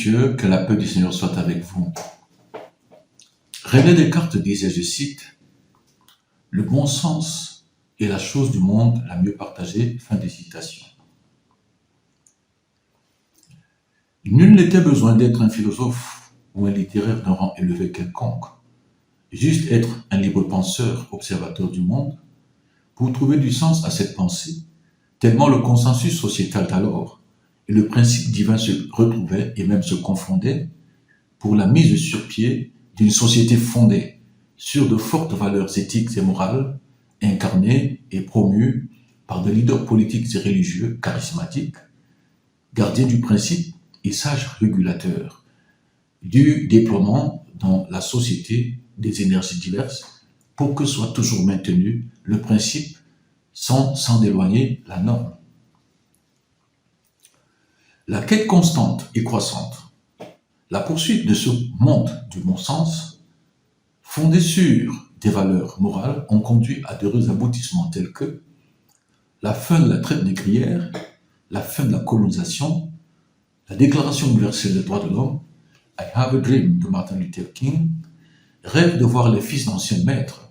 messieurs, que la paix du Seigneur soit avec vous. René Descartes disait, je cite, « Le bon sens est la chose du monde la mieux partagée ». Fin de citation. Nul n'était besoin d'être un philosophe ou un littéraire d'un rang élevé quelconque, juste être un libre penseur, observateur du monde, pour trouver du sens à cette pensée, tellement le consensus sociétal d'alors et le principe divin se retrouvaient et même se confondaient pour la mise sur pied d'une société fondée sur de fortes valeurs éthiques et morales, incarnées et promues par des leaders politiques et religieux charismatiques, gardiens du principe et sages régulateurs du déploiement dans la société des énergies diverses pour que soit toujours maintenu le principe sans s'en éloigner la norme. La quête constante et croissante, la poursuite de ce monde du bon sens, fondé sur des valeurs morales, ont conduit à d'heureux aboutissements tels que la fin de la traite négrière, la fin de la colonisation, la Déclaration universelle des droits de l'homme, I Have a Dream de Martin Luther King, rêve de voir les fils d'anciens maîtres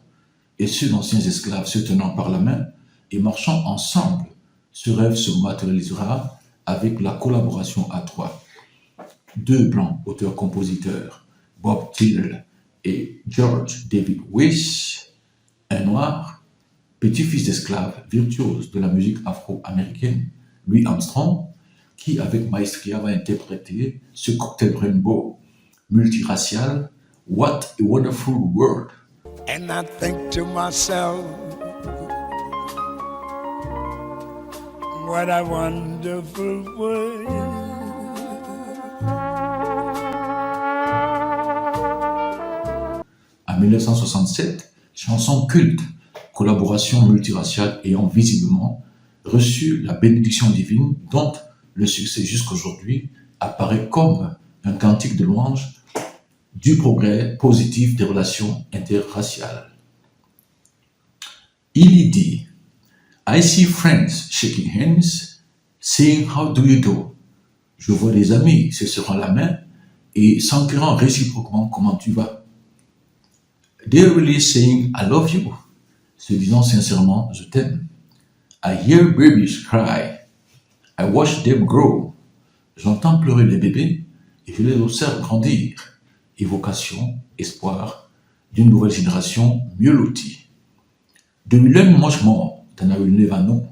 et ceux d'anciens esclaves se tenant par la main et marchant ensemble. Ce rêve se matérialisera avec la collaboration à trois. Deux blancs auteurs-compositeurs, Bob Dylan et George David Weiss, un noir, petit-fils d'esclave virtuose de la musique afro-américaine, Louis Armstrong, qui avec maestria va interpréter ce cocktail rainbow multiracial, What a Wonderful World. And I think to myself, what a wonderful world. En 1967, chanson culte, collaboration multiraciale ayant visiblement reçu la bénédiction divine dont le succès jusqu'aujourd'hui apparaît comme un cantique de louange du progrès positif des relations interraciales. Il y dit « I see friends shaking hands, saying how do you do ?» Je vois des amis se serrant la main et s'enquérant réciproquement comment tu vas. They're really saying I love you, se disant sincèrement je t'aime. I hear babies cry, I watch them grow. J'entends pleurer les bébés et je les observe grandir. Évocation, espoir d'une nouvelle génération mieux lotie. De learn much more than I will never know.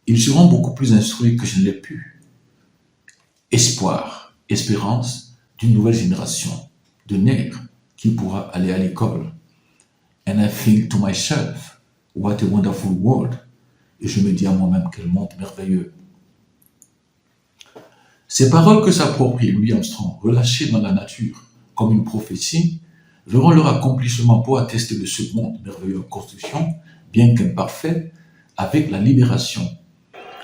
Ils seront beaucoup plus instruits que je ne l'ai pu. Espoir, espérance d'une nouvelle génération de nègres qui pourra aller à l'école. And I think to myself, what a wonderful world. Et je me dis à moi-même quel monde merveilleux. Ces paroles que s'approprie Louis Armstrong, relâchées dans la nature comme une prophétie, verront leur accomplissement pour attester de ce monde merveilleux en construction, bien qu'imparfait, avec la libération,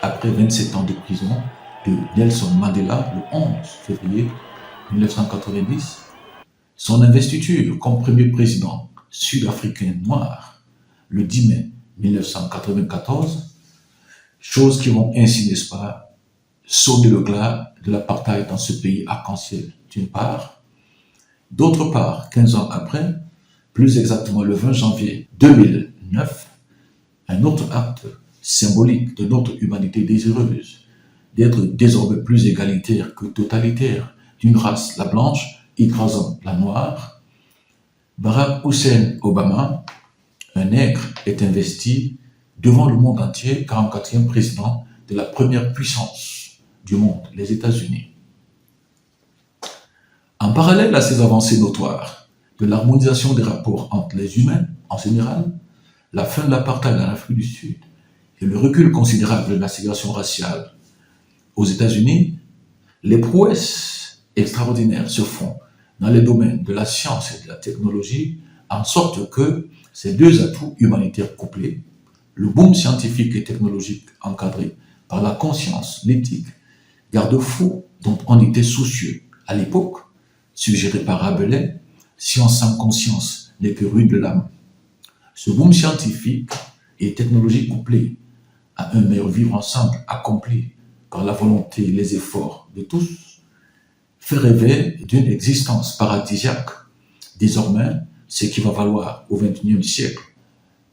après 27 ans de prison, de Nelson Mandela le 11 février 1990, son investiture comme premier président sud-africain noir le 10 mai 1994, choses qui vont ainsi, n'est-ce pas, sonner le glas de l'apartheid dans ce pays arc-en-ciel, d'une part. D'autre part, 15 ans après, plus exactement le 20 janvier 2009, un autre acte symbolique de notre humanité désireuse d'être désormais plus égalitaire que totalitaire d'une race, la blanche, écrasant la noire, Barack Hussein Obama, un nègre, est investi devant le monde entier 44e président de la première puissance du monde, les États-Unis. En parallèle à ces avancées notoires de l'harmonisation des rapports entre les humains en général, la fin de l'apartheid en Afrique du Sud et le recul considérable de la ségrégation raciale aux États-Unis, les prouesses extraordinaires se font dans les domaines de la science et de la technologie, en sorte que ces deux atouts humanitaires couplés, le boom scientifique et technologique encadré par la conscience, l'éthique, garde-fou dont on était soucieux à l'époque, suggéré par Rabelais, science sans conscience n'est que ruine de l'âme. Ce boom scientifique et technologique couplé à un meilleur vivre ensemble accompli par la volonté et les efforts de tous fait rêver d'une existence paradisiaque. Désormais, ce qui va valoir au XXIe siècle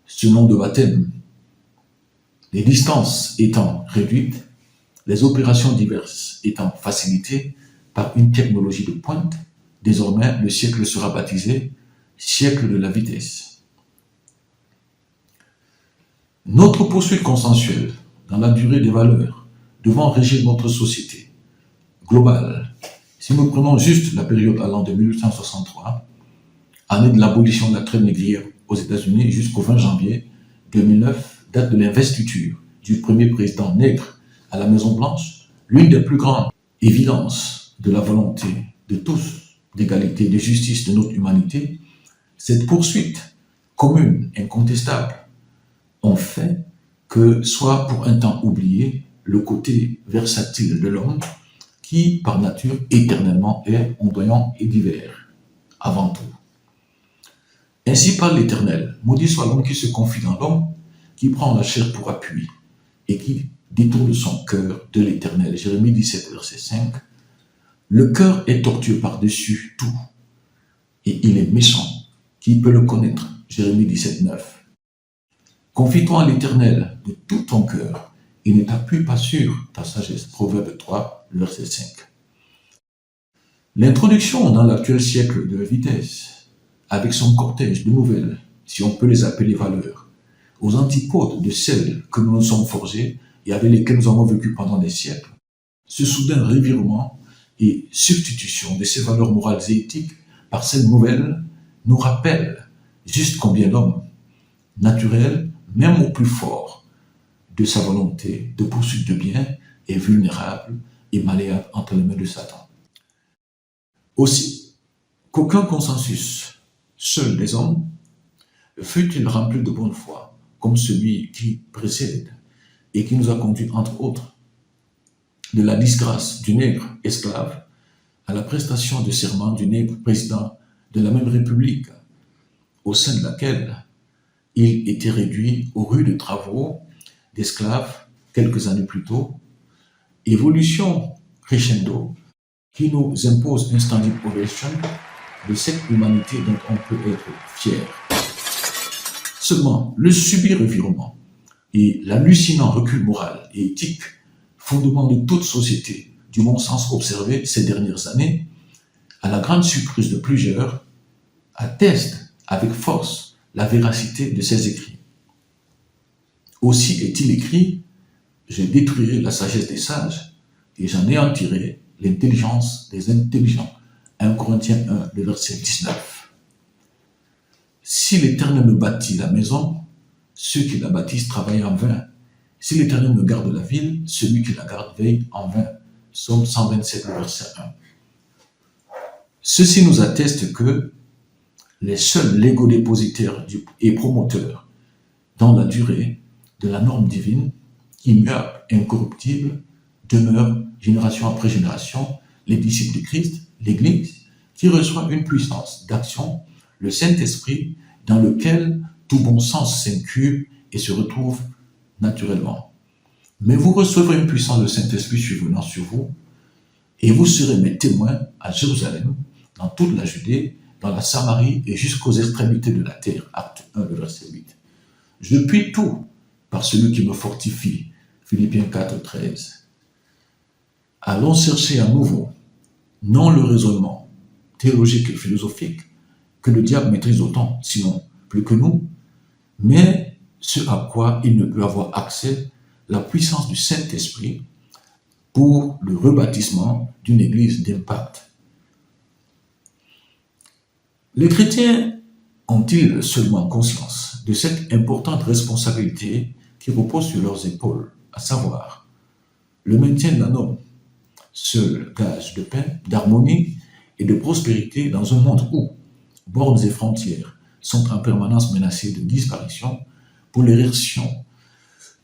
ce nom de baptême. Les distances étant réduites, les opérations diverses étant facilitées par une technologie de pointe, désormais le siècle sera baptisé siècle de la vitesse. Notre poursuite consensuelle dans la durée des valeurs devant régir notre société globale, si nous prenons juste la période allant de 1863, année de l'abolition de la traite négrière aux États-Unis, jusqu'au 20 janvier 2009, date de l'investiture du premier président nègre à la Maison-Blanche, l'une des plus grandes évidences de la volonté de tous d'égalité, de justice de notre humanité, cette poursuite commune, incontestable, ont fait que soit pour un temps oublié le côté versatile de l'homme qui, par nature, éternellement est ondoyant et divers, avant tout. Ainsi parle l'Éternel, maudit soit l'homme qui se confie dans l'homme, qui prend la chair pour appui et qui détourne son cœur de l'Éternel. Jérémie 17, verset 5. Le cœur est tortueux par-dessus tout et il est méchant. Qui peut le connaître? Jérémie 17, 9. Confie-toi à l'Éternel de tout ton cœur et ne t'appuie pas sur ta sagesse. Proverbe 3, verset 5. L'introduction dans l'actuel siècle de la vitesse, avec son cortège de nouvelles, si on peut les appeler valeurs, aux antipodes de celles que nous nous sommes forgées et avec lesquelles nous avons vécu pendant des siècles, ce soudain revirement et substitution de ces valeurs morales et éthiques par celles nouvelles nous rappelle juste combien l'homme, naturel, même au plus fort de sa volonté de poursuite de bien, est vulnérable et malléable entre les mains de Satan. Aussi, qu'aucun consensus seul des hommes fut-il rempli de bonne foi, comme celui qui précède et qui nous a conduit, entre autres, de la disgrâce du nègre esclave à la prestation de serment du nègre président de la même République, au sein de laquelle il était réduit aux rudes travaux d'esclaves quelques années plus tôt, évolution crescendo qui nous impose un standing ovation de cette humanité dont on peut être fier. Seulement, le subir revirement et l'hallucinant recul moral et éthique, fondement de toute société, du bon sens observé ces dernières années, à la grande surprise de plusieurs, atteste avec force la véracité de ces écrits. Aussi est-il écrit, je détruirai la sagesse des sages et j'en anéantirai l'intelligence des intelligents. 1 Corinthiens 1, le verset 19. Si l'Éternel ne bâtit la maison, ceux qui la bâtissent travaillent en vain. Si l'Éternel ne garde la ville, celui qui la garde veille en vain. Psaume 127, verset 1. Ceci nous atteste que les seuls légaux dépositaires et promoteurs dans la durée de la norme divine, immuable, incorruptible, demeurent génération après génération les disciples de Christ, l'Église, qui reçoit une puissance d'action, le Saint-Esprit, dans lequel tout bon sens s'incube et se retrouve naturellement. Mais vous recevrez une puissance de Saint-Esprit survenant sur vous, et vous serez mes témoins à Jérusalem, dans toute la Judée, dans la Samarie et jusqu'aux extrémités de la terre. Acte 1, le verset 8. Je puis tout par celui qui me fortifie. Philippiens 4, 13. Allons chercher à nouveau, non le raisonnement théologique et philosophique que le diable maîtrise autant, sinon plus que nous, mais ce à quoi il ne peut avoir accès, la puissance du Saint-Esprit pour le rebâtissement d'une église d'impact. Les chrétiens ont-ils seulement conscience de cette importante responsabilité qui repose sur leurs épaules, à savoir le maintien de la norme, seul gage de paix, d'harmonie et de prospérité dans un monde où bornes et frontières sont en permanence menacées de disparition pour l'érection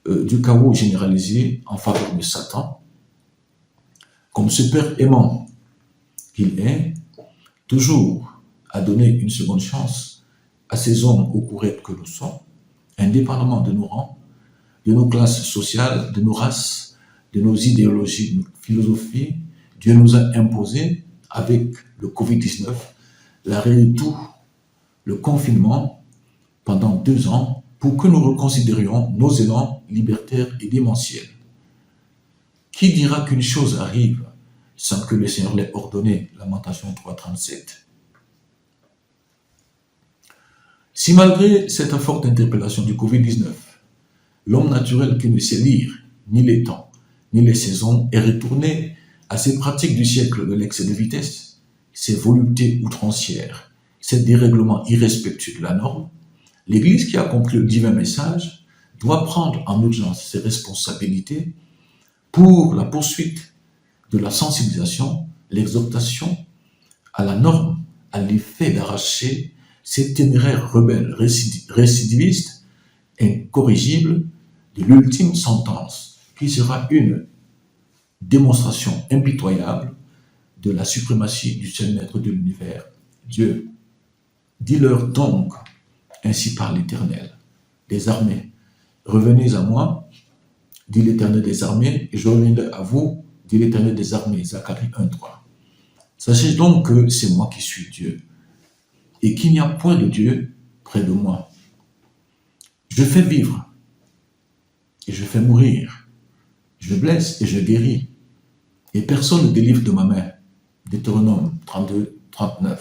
du chaos généralisé en faveur de Satan, comme ce Père aimant qu'il est, toujours à donner une seconde chance à ces hommes au courant que nous sommes, indépendamment de nos rangs, de nos classes sociales, de nos races, de nos idéologies, de nos philosophies. Dieu nous a imposé avec le Covid-19, l'arrêt de tout, le confinement pendant 2 ans pour que nous reconsidérions nos élans libertaires et démentiels. Qui dira qu'une chose arrive sans que le Seigneur l'ait ordonné? Lamentation 3.37. Si malgré cette forte interpellation du Covid-19, l'homme naturel qui ne sait lire ni les temps, ni les saisons est retourné à ses pratiques du siècle de l'excès de vitesse, ses voluptés outrancières, ses dérèglements irrespectueux de la norme, l'Église qui a compris le divin message doit prendre en urgence ses responsabilités pour la poursuite de la sensibilisation, l'exhortation à la norme, à l'effet d'arracher ces téméraires rebelles récidivistes, incorrigibles, de l'ultime sentence, qui sera une démonstration impitoyable de la suprématie du seul maître de l'univers, Dieu. Dis-leur donc, ainsi parle l'Éternel des armées, revenez à moi, dit l'Éternel des armées, et je reviendrai à vous, dit l'Éternel des armées, Zacharie 1.3. Sachez donc que c'est moi qui suis Dieu, et qu'il n'y a point de Dieu près de moi. Je fais vivre, et je fais mourir, je blesse et je guéris, et personne ne délivre de ma main. Deutéronome 32.39.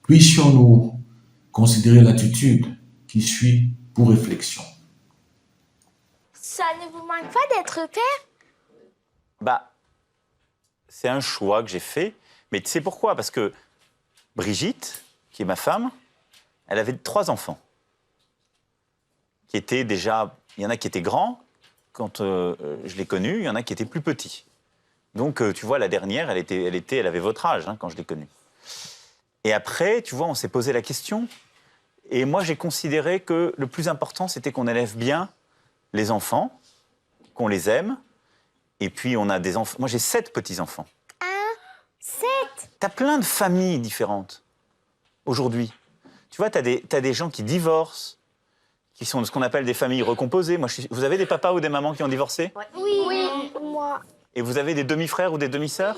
Puissions-nous considérer l'attitude qui suit pour réflexion. Ça ne vous manque pas d'être père? C'est un choix que j'ai fait, mais tu sais pourquoi? Parce que Brigitte, qui est ma femme, elle avait 3 enfants, qui étaient déjà, il y en a qui étaient grands quand je l'ai connue, il y en a qui étaient plus petits. Donc, tu vois, la dernière, elle avait votre âge quand je l'ai connue. Et après, tu vois, on s'est posé la question. Et moi, j'ai considéré que le plus important, c'était qu'on élève bien les enfants, qu'on les aime. Et puis, on a des enfants. Moi, j'ai 7 petits-enfants. 7? T'as plein de familles différentes aujourd'hui. Tu vois, t'as des gens qui divorcent, qui sont de ce qu'on appelle des familles recomposées. Vous avez des papas ou des mamans qui ont divorcé? Oui, moi. Et vous avez des demi-frères ou des demi-sœurs?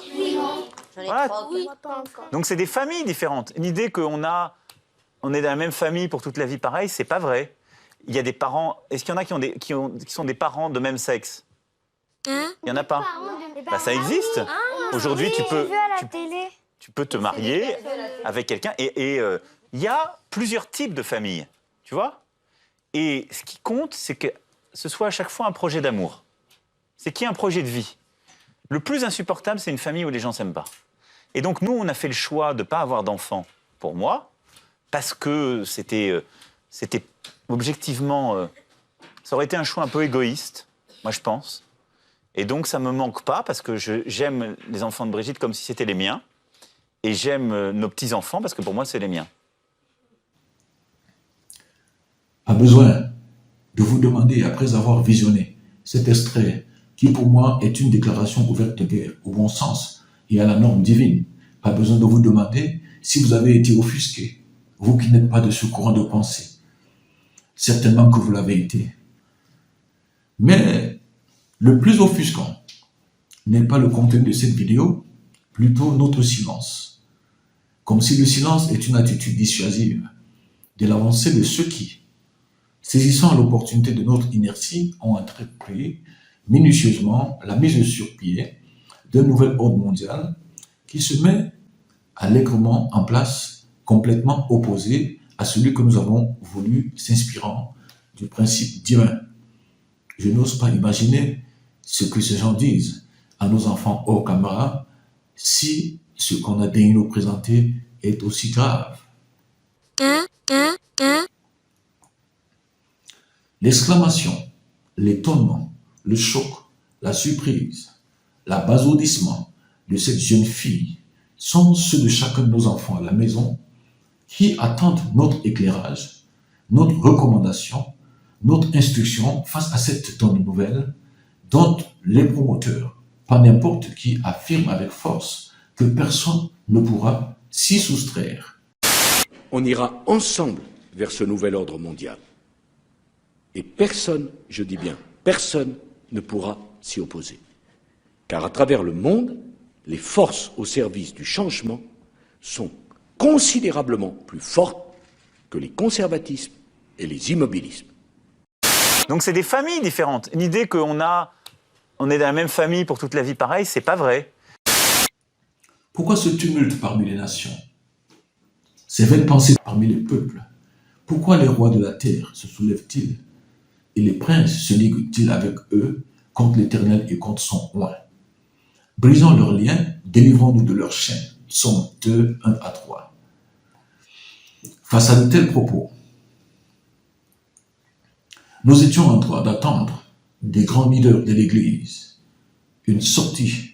Voilà. Oui, pas encore. Donc c'est des familles différentes. L'idée qu'on on est dans la même famille pour toute la vie pareil, c'est pas vrai. Il y a des parents. Est-ce qu'il y en a qui sont des parents de même sexe? Il y en a pas. Ça existe. Aujourd'hui, tu peux te marier avec quelqu'un et il y a plusieurs types de familles, tu vois. Et ce qui compte, c'est que ce soit à chaque fois un projet d'amour. C'est qu'il y ait un projet de vie. Le plus insupportable, c'est une famille où les gens s'aiment pas. Et donc, nous, on a fait le choix de ne pas avoir d'enfants pour moi, parce que c'était objectivement... ça aurait été un choix un peu égoïste, moi, je pense. Et donc, ça ne me manque pas, parce que j'aime les enfants de Brigitte comme si c'était les miens. Et j'aime nos petits-enfants, parce que pour moi, c'est les miens. A besoin de vous demander, après avoir visionné cet extrait, qui pour moi est une déclaration ouverte de guerre, au bon sens et à la norme divine. Pas besoin de vous demander si vous avez été offusqué, vous qui n'êtes pas de ce courant de pensée. Certainement que vous l'avez été. Mais le plus offusquant n'est pas le contenu de cette vidéo, plutôt notre silence. Comme si le silence est une attitude dissuasive de l'avancée de ceux qui, saisissant l'opportunité de notre inertie, ont entrepris minutieusement la mise sur pied d'un nouvel ordre mondial qui se met allègrement en place, complètement opposé à celui que nous avons voulu, s'inspirant du principe divin. Je n'ose pas imaginer ce que ces gens disent à nos enfants hors caméra si ce qu'on a daigné nous présenter est aussi grave. L'exclamation, l'étonnement, le choc, la surprise, l'abasourdissement de cette jeune fille sont ceux de chacun de nos enfants à la maison qui attendent notre éclairage, notre recommandation, notre instruction face à cette donne nouvelle dont les promoteurs, pas n'importe qui, affirment avec force que personne ne pourra s'y soustraire. On ira ensemble vers ce nouvel ordre mondial. Et personne, je dis bien, personne ne pourra s'y opposer. Car à travers le monde, les forces au service du changement sont considérablement plus fortes que les conservatismes et les immobilismes. Donc c'est des familles différentes. L'idée qu'on on est dans la même famille pour toute la vie pareil, c'est pas vrai. Pourquoi ce tumulte parmi les nations? Ces vaines pensées parmi les peuples? Pourquoi les rois de la terre se soulèvent-ils et les princes se liguent-ils avec eux contre l'Éternel et contre son oint? Brisons leurs liens, délivrons-nous de leurs chaînes. Psaume 2, 1 à 3. Face à de tels propos, nous étions en droit d'attendre des grands leaders de l'Église une sortie,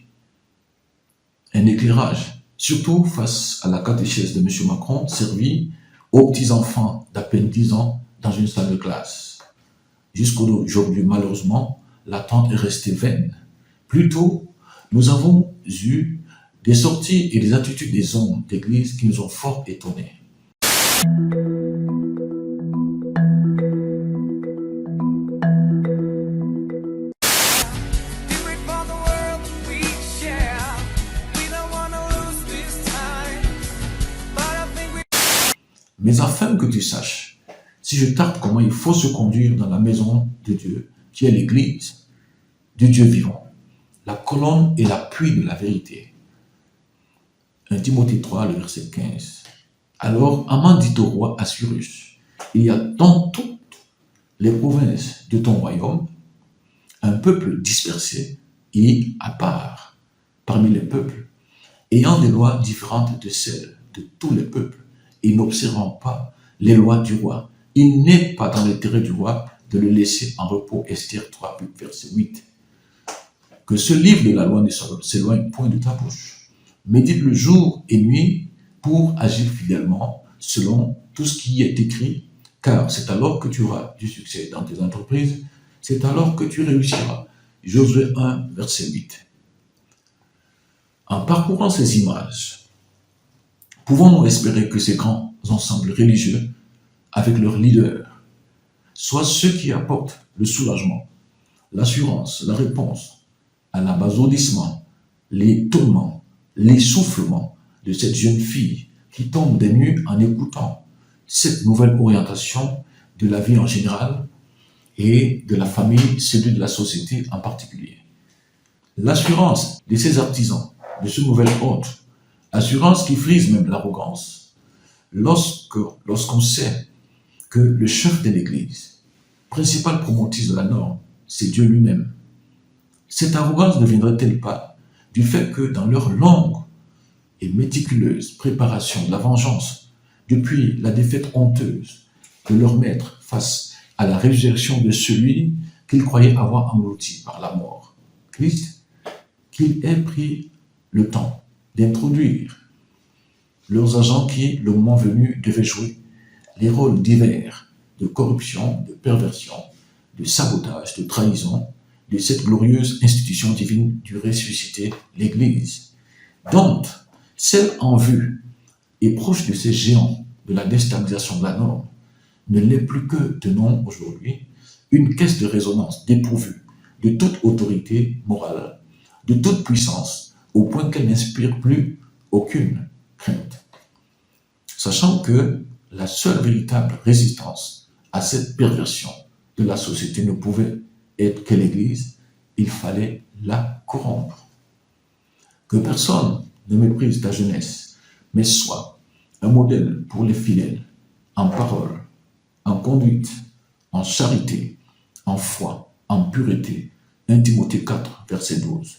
un éclairage, surtout face à la catéchèse de M. Macron, servie aux petits-enfants d'à peine 10 ans dans une salle de classe. Jusqu'aujourd'hui, malheureusement, l'attente est restée vaine. Plutôt, nous avons eu des sorties et des attitudes des hommes d'Église qui nous ont fort étonnés. Mais afin que tu saches, si je tarde comment il faut se conduire dans la maison de Dieu, qui est l'Église du Dieu vivant, la colonne et l'appui de la vérité. 1 Timothée 3, le verset 15. Alors, Aman dit au roi Assyrus, il y a dans toutes les provinces de ton royaume un peuple dispersé et à part parmi les peuples, ayant des lois différentes de celles de tous les peuples, et n'observant pas les lois du roi. Il n'est pas dans l'intérêt du roi de le laisser en repos. Esther 3, verset 8. Que ce livre de la loi ne s'éloigne point de ta bouche. Médite-le jour et nuit pour agir fidèlement selon tout ce qui est écrit, car c'est alors que tu auras du succès dans tes entreprises, c'est alors que tu réussiras. Josué 1, verset 8. En parcourant ces images, pouvons-nous espérer que ces grands ensembles religieux, avec leurs leaders, soient ceux qui apportent le soulagement, l'assurance, la réponse à l'abasourdissement, l'étonnement, l'essoufflement de cette jeune fille qui tombe des nues en écoutant cette nouvelle orientation de la vie en général et de la famille, celui de la société en particulier. L'assurance de ces artisans, de ce nouvel ordre, assurance qui frise même l'arrogance, lorsqu'on sait que le chef de l'Église, principal promotrice de la norme, c'est Dieu lui-même. Cette arrogance ne viendrait-elle pas du fait que dans leur longue et méticuleuse préparation de la vengeance, depuis la défaite honteuse de leur maître face à la résurrection de celui qu'ils croyaient avoir englouti par la mort, Christ, qu'ils aient pris le temps d'introduire leurs agents qui, le moment venu, devaient jouer les rôles divers de corruption, de perversion, de sabotage, de trahison de cette glorieuse institution divine du ressuscité, l'Église, dont celle en vue et proche de ces géants de la déstabilisation de la norme ne l'est plus que, tenons aujourd'hui, une caisse de résonance dépourvue de toute autorité morale, de toute puissance, au point qu'elle n'inspire plus aucune crainte. Sachant que la seule véritable résistance à cette perversion de la société ne pouvait être que l'Église, il fallait la corrompre. Que personne ne méprise ta jeunesse, mais sois un modèle pour les fidèles, en parole, en conduite, en charité, en foi, en pureté. 1 Timothée 4, verset 12.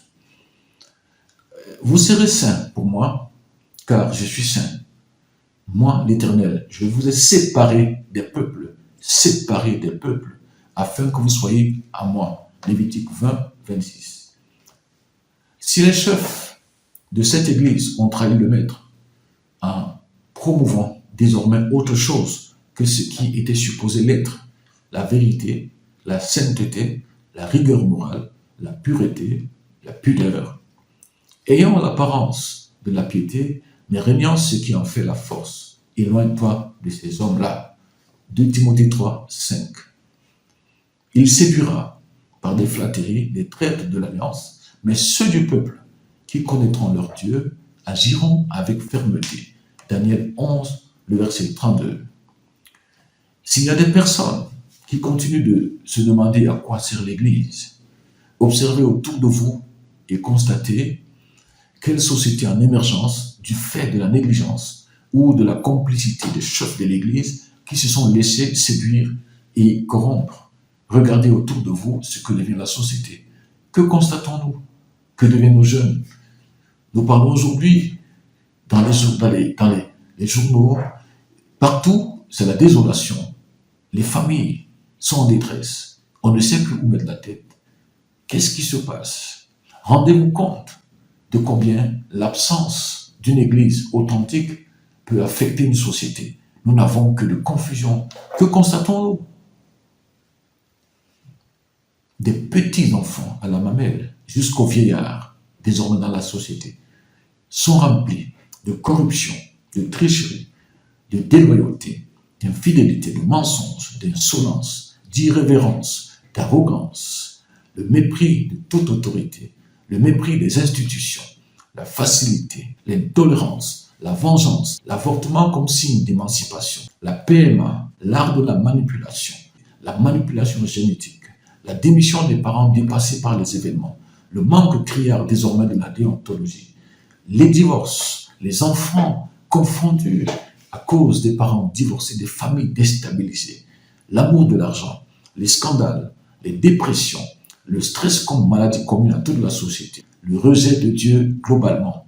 Vous serez saints pour moi, car je suis saint. Moi, l'Éternel, je vous ai séparés des peuples, afin que vous soyez à moi. Lévitique 20, 26. Si les chefs de cette église ont trahi le maître en promouvant désormais autre chose que ce qui était supposé l'être, la vérité, la sainteté, la rigueur morale, la pureté, la pudeur, ayant l'apparence de la piété, mais régnant ce qui en fait la force. Éloigne-toi de ces hommes-là. 2 Timothée 3, 5. Il séduira par des flatteries, des traites de l'alliance, mais ceux du peuple qui connaîtront leur Dieu agiront avec fermeté. Daniel 11, le verset 32. S'il y a des personnes qui continuent de se demander à quoi sert l'Église, observez autour de vous et constatez quelle société en émergence, du fait de la négligence ou de la complicité des chefs de l'Église qui se sont laissés séduire et corrompre. Regardez autour de vous ce que devient la société. Que constatons-nous? Que deviennent nos jeunes? Nous parlons aujourd'hui dans les journaux, partout, c'est la désolation. Les familles sont en détresse. On ne sait plus où mettre la tête. Qu'est-ce qui se passe? Rendez-vous compte de combien l'absence d'une église authentique peut affecter une société. Nous n'avons que de confusion. Que constatons-nous? Des petits enfants à la mamelle jusqu'aux vieillards, désormais dans la société, sont remplis de corruption, de tricherie, de déloyauté, d'infidélité, de mensonges, d'insolence, d'irrévérence, d'arrogance, le mépris de toute autorité, le mépris des institutions, la facilité, l'intolérance, la vengeance, l'avortement comme signe d'émancipation, la PMA, l'art de la manipulation génétique, la démission des parents dépassés par les événements, le manque criard désormais de la déontologie, les divorces, les enfants confondus à cause des parents divorcés, des familles déstabilisées, l'amour de l'argent, les scandales, les dépressions, le stress comme maladie commune à toute la société, le rejet de Dieu globalement.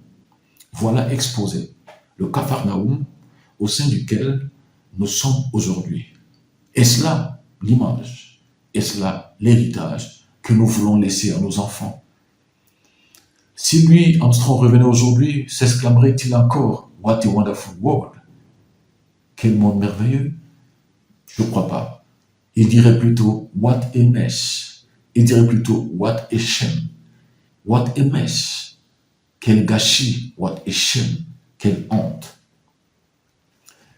Voilà exposé le Capharnaüm au sein duquel nous sommes aujourd'hui. Est-ce là l'image? Est-ce là l'héritage que nous voulons laisser à nos enfants? Si lui, Armstrong, revenait aujourd'hui, s'exclamerait-il encore « What a wonderful world !» Quel monde merveilleux! Je ne crois pas. Il dirait plutôt « What a mess !» Il dirait plutôt « What a shame !» What a mess! Quel gâchis! What a shame! Quelle honte!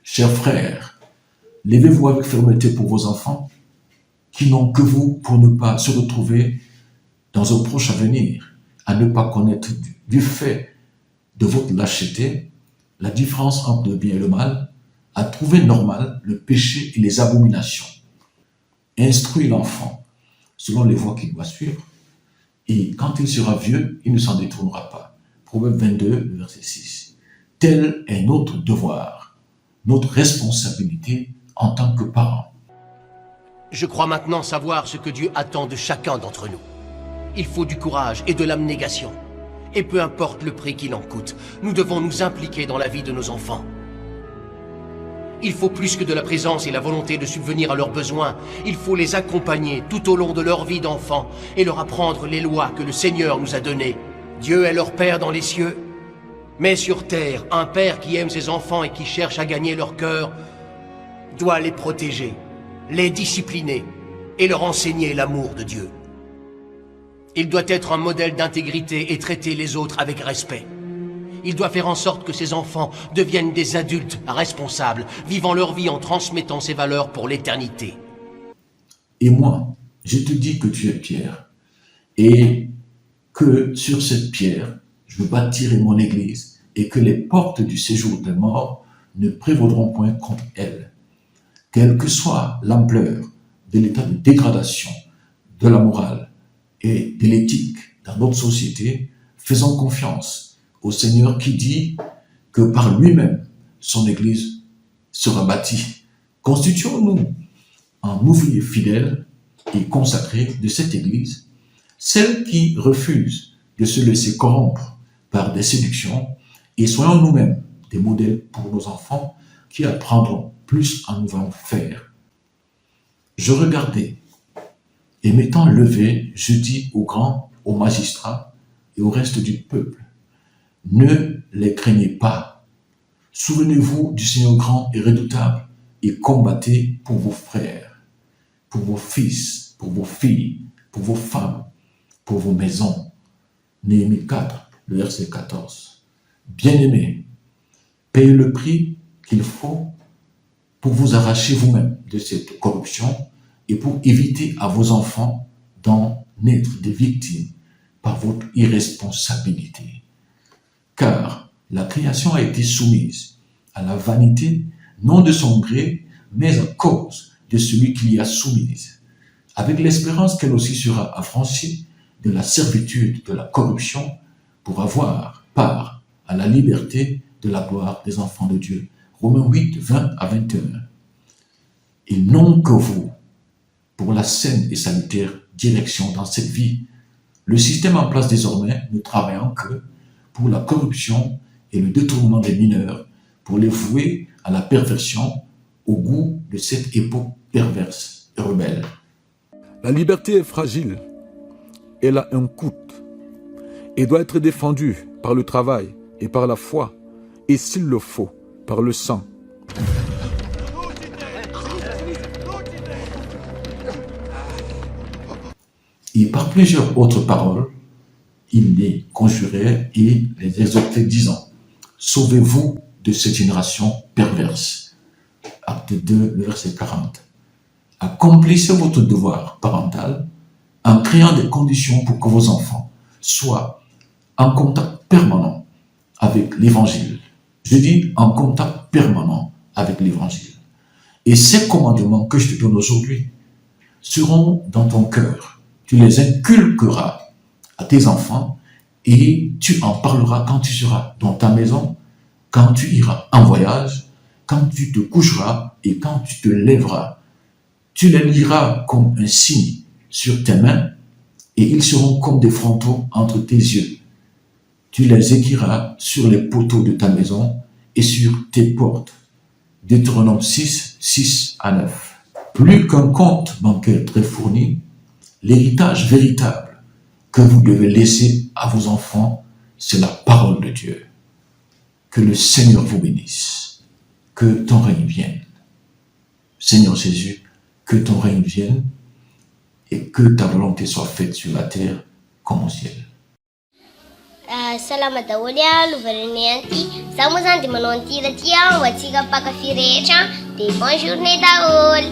Chers frères, levez-vous avec fermeté pour vos enfants qui n'ont que vous pour ne pas se retrouver dans un proche avenir à ne pas connaître du fait de votre lâcheté la différence entre le bien et le mal, à trouver normal le péché et les abominations. Instruis l'enfant selon les voies qu'il doit suivre, et quand il sera vieux, il ne s'en détournera pas. Proverbe 22, verset 6. Tel est notre devoir, notre responsabilité en tant que parents. Je crois maintenant savoir ce que Dieu attend de chacun d'entre nous. Il faut du courage et de l'abnégation. Et peu importe le prix qu'il en coûte, nous devons nous impliquer dans la vie de nos enfants. Il faut plus que de la présence et la volonté de subvenir à leurs besoins. Il faut les accompagner tout au long de leur vie d'enfant et leur apprendre les lois que le Seigneur nous a données. Dieu est leur Père dans les cieux. Mais sur terre, un père qui aime ses enfants et qui cherche à gagner leur cœur doit les protéger, les discipliner et leur enseigner l'amour de Dieu. Il doit être un modèle d'intégrité et traiter les autres avec respect. Il doit faire en sorte que ses enfants deviennent des adultes responsables, vivant leur vie en transmettant ces valeurs pour l'éternité. Et moi, je te dis que tu es pierre, et que sur cette pierre, je bâtirai mon église, et que les portes du séjour des morts ne prévaudront point contre elle. Quelle que soit l'ampleur de l'état de dégradation de la morale et de l'éthique dans notre société, faisons confiance au Seigneur qui dit que par lui-même, son Église sera bâtie. Constituons-nous en ouvriers fidèles et consacrés de cette Église, celle qui refuse de se laisser corrompre par des séductions, et soyons nous-mêmes des modèles pour nos enfants qui apprendront plus en nous voyant faire. Je regardais, et m'étant levé, je dis aux grands, aux magistrats et au reste du peuple, ne les craignez pas. Souvenez-vous du Seigneur grand et redoutable et combattez pour vos frères, pour vos fils, pour vos filles, pour vos femmes, pour vos maisons. Néhémie 4, le verset 14. Bien-aimés, payez le prix qu'il faut pour vous arracher vous-même de cette corruption et pour éviter à vos enfants d'en être des victimes par votre irresponsabilité. Car la création a été soumise à la vanité, non de son gré, mais à cause de celui qui l'y a soumise, avec l'espérance qu'elle aussi sera affranchie de la servitude de la corruption pour avoir part à la liberté de la gloire des enfants de Dieu. Romains 8, 20 à 21. Ils n'ont que vous pour la saine et salutaire direction dans cette vie. Le système en place désormais ne travaillant que pour la corruption et le détournement des mineurs, pour les vouer à la perversion au goût de cette époque perverse et rebelle. La liberté est fragile, elle a un coût et doit être défendue par le travail et par la foi, et s'il le faut, par le sang. Et par plusieurs autres paroles, il les conjurait et les exhortait, disant, « Sauvez-vous de cette génération perverse. » Acte 2, le verset 40. Accomplissez votre devoir parental en créant des conditions pour que vos enfants soient en contact permanent avec l'Évangile. Je dis en contact permanent avec l'Évangile. Et ces commandements que je te donne aujourd'hui seront dans ton cœur. Tu les inculqueras à tes enfants et tu en parleras quand tu seras dans ta maison, quand tu iras en voyage, quand tu te coucheras et quand tu te lèveras. Tu les liras comme un signe sur tes mains et ils seront comme des frontaux entre tes yeux. Tu les écriras sur les poteaux de ta maison et sur tes portes. Deutéronome 6, 6 à 9. Plus qu'un compte bancaire très fourni, l'héritage véritable que vous devez laisser à vos enfants, c'est la parole de Dieu. Que le Seigneur vous bénisse. Que ton règne vienne. Seigneur Jésus, que ton règne vienne et que ta volonté soit faite sur la terre comme au ciel. Salama daholo lovaranay anty. Zaho moa zany de manao anty raty ho antsika mpankafy rehetra. De bonne journée daholo.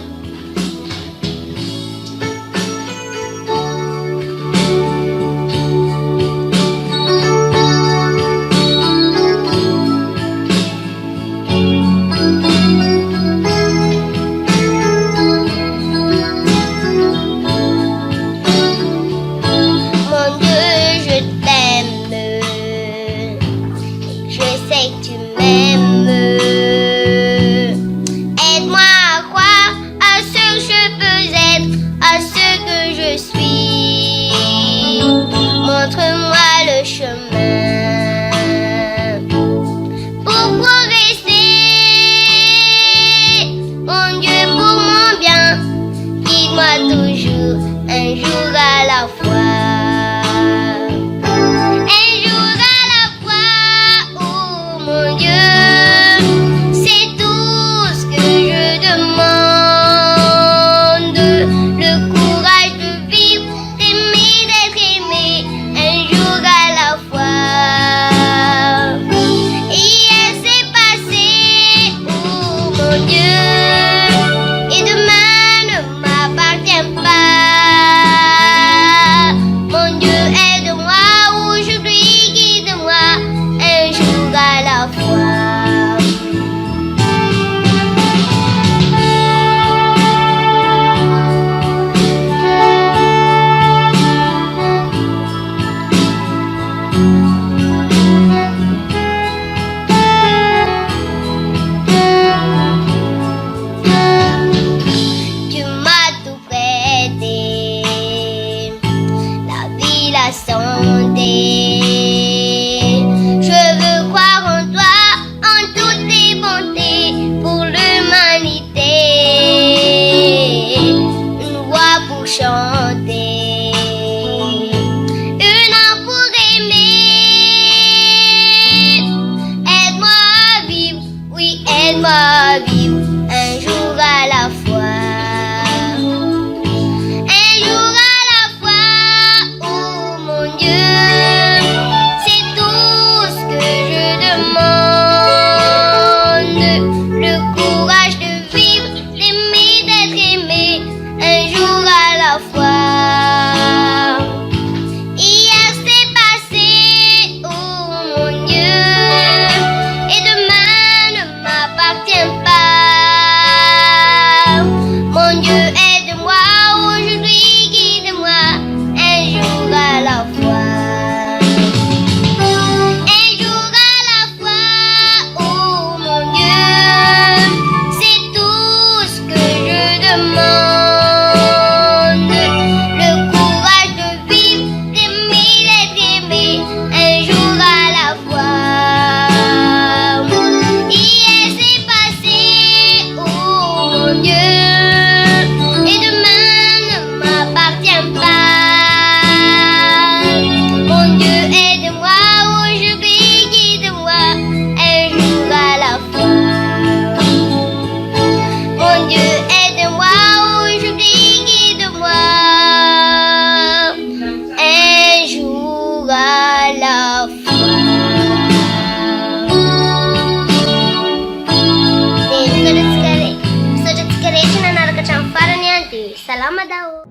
Salama Dao.